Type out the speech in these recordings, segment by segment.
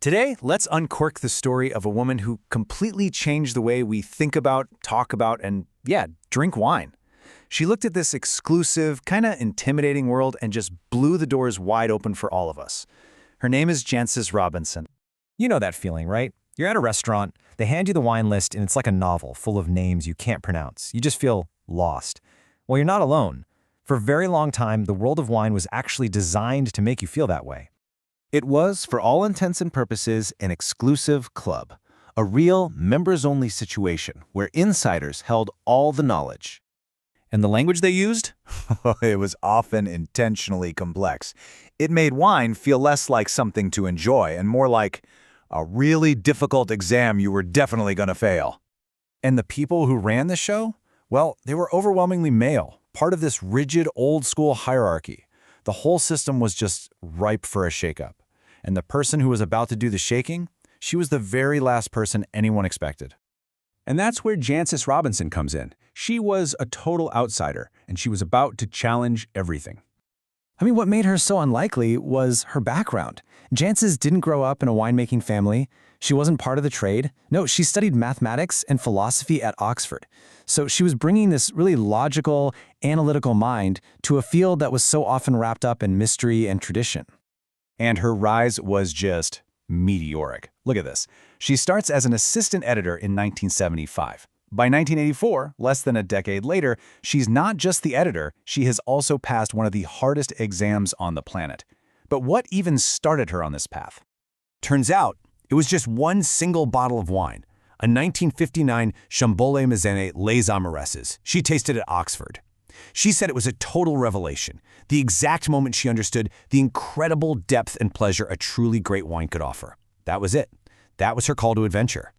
Today, let's uncork the story of a woman who completely changed the way we think about, talk about, and, drink wine. She looked at this exclusive, kind of intimidating world and just blew the doors wide open for all of us. Her name is Jancis Robinson. You know that feeling, right? You're at a restaurant, they hand you the wine list, and it's like a novel full of names you can't pronounce. You just feel lost. Well, you're not alone. For a very long time, the world of wine was actually designed to make you feel that way. It was, for all intents and purposes, an exclusive club, a real members-only situation where insiders held all the knowledge. And the language they used? It was often intentionally complex. It made wine feel less like something to enjoy and more like a really difficult exam you were definitely going to fail. And the people who ran the show? Well, they were overwhelmingly male, part of this rigid old-school hierarchy. The whole system was just ripe for a shakeup. And the person who was about to do the shaking, she was the very last person anyone expected. And that's where Jancis Robinson comes in. She was a total outsider, and she was about to challenge everything. I mean, what made her so unlikely was her background. Jancis didn't grow up in a winemaking family. She wasn't part of the trade. No, she studied mathematics and philosophy at Oxford. So she was bringing this really logical, analytical mind to a field that was so often wrapped up in mystery and tradition. And her rise was just meteoric. Look at this. She starts as an assistant editor in 1975. By 1984, less than a decade later, she's not just the editor, she has also passed one of the hardest exams on the planet. But what even started her on this path? Turns out, it was just one single bottle of wine, a 1959 Chambolle Maizene Les Amoresses she tasted at Oxford. She said it was a total revelation, the exact moment she understood the incredible depth and pleasure a truly great wine could offer. That was it. That was her call to adventure.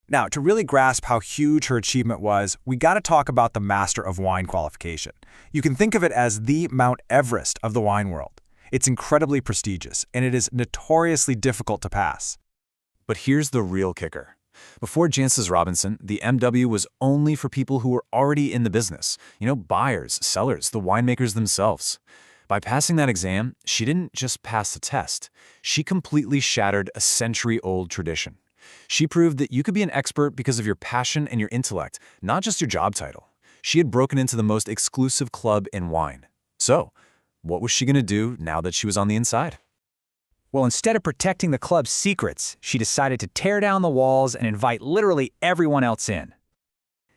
Now, to really grasp how huge her achievement was, we got to talk about the Master of Wine qualification. You can think of it as the Mount Everest of the wine world. It's incredibly prestigious, and it is notoriously difficult to pass. But here's the real kicker. Before Jancis Robinson, the MW was only for people who were already in the business. Buyers, sellers, the winemakers themselves. By passing that exam, she didn't just pass the test. She completely shattered a century-old tradition. She proved that you could be an expert because of your passion and your intellect, not just your job title. She had broken into the most exclusive club in wine. So, what was she going to do now that she was on the inside? Well, instead of protecting the club's secrets, she decided to tear down the walls and invite literally everyone else in.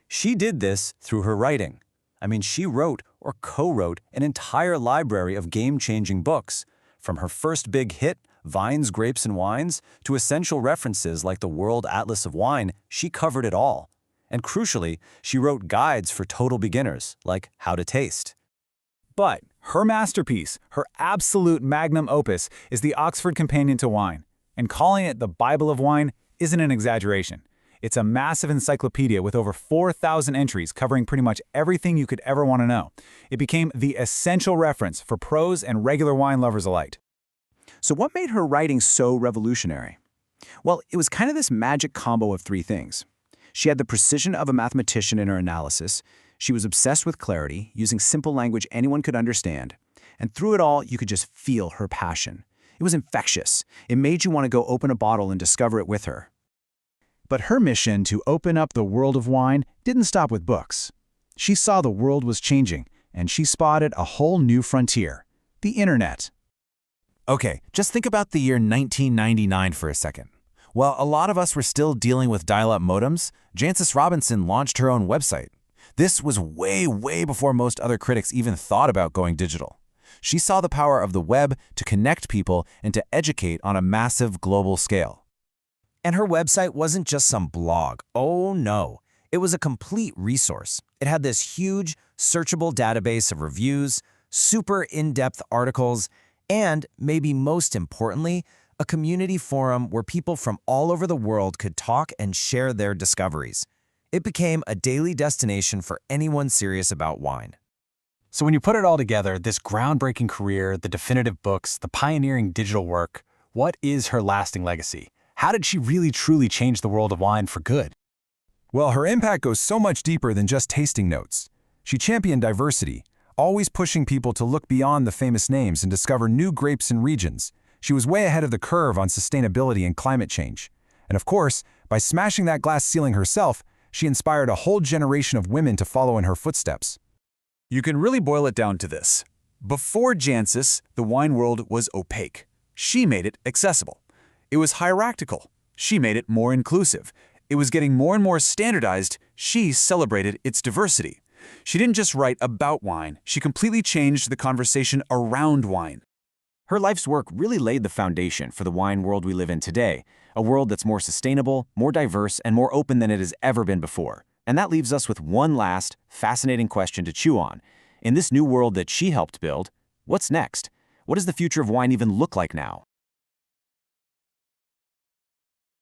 She did this through her writing. She wrote or co-wrote an entire library of game-changing books, from her first big hit, Vines, Grapes, and Wines, to essential references like the World Atlas of Wine. She covered it all. And crucially, she wrote guides for total beginners, like How to Taste. But her masterpiece, her absolute magnum opus, is the Oxford Companion to Wine. And calling it the Bible of Wine isn't an exaggeration. It's a massive encyclopedia with over 4,000 entries covering pretty much everything you could ever want to know. It became the essential reference for pros and regular wine lovers alike. So what made her writing so revolutionary? Well, it was kind of this magic combo of three things. She had the precision of a mathematician in her analysis. She was obsessed with clarity, using simple language anyone could understand. And through it all, you could just feel her passion. It was infectious. It made you want to go open a bottle and discover it with her. But her mission to open up the world of wine didn't stop with books. She saw the world was changing, and she spotted a whole new frontier, the internet. Okay, just think about the year 1999 for a second. While a lot of us were still dealing with dial-up modems, Jancis Robinson launched her own website. This was way, way before most other critics even thought about going digital. She saw the power of the web to connect people and to educate on a massive global scale. And her website wasn't just some blog. Oh no, it was a complete resource. It had this huge, searchable database of reviews, super in-depth articles, and, maybe most importantly, a community forum where people from all over the world could talk and share their discoveries. It became a daily destination for anyone serious about wine. So when you put it all together, this groundbreaking career, the definitive books, the pioneering digital work, what is her lasting legacy? How did she really truly change the world of wine for good? Well, her impact goes so much deeper than just tasting notes. She championed diversity, always pushing people to look beyond the famous names and discover new grapes and regions. She was way ahead of the curve on sustainability and climate change. And of course, by smashing that glass ceiling herself, she inspired a whole generation of women to follow in her footsteps. You can really boil it down to this. Before Jancis, the wine world was opaque. She made it accessible. It was hierarchical. She made it more inclusive. It was getting more and more standardized. She celebrated its diversity. She didn't just write about wine. She completely changed the conversation around wine. Her life's work really laid the foundation for the wine world we live in today, a world that's more sustainable, more diverse, and more open than it has ever been before. And that leaves us with one last, fascinating question to chew on. In this new world that she helped build, what's next? What does the future of wine even look like now?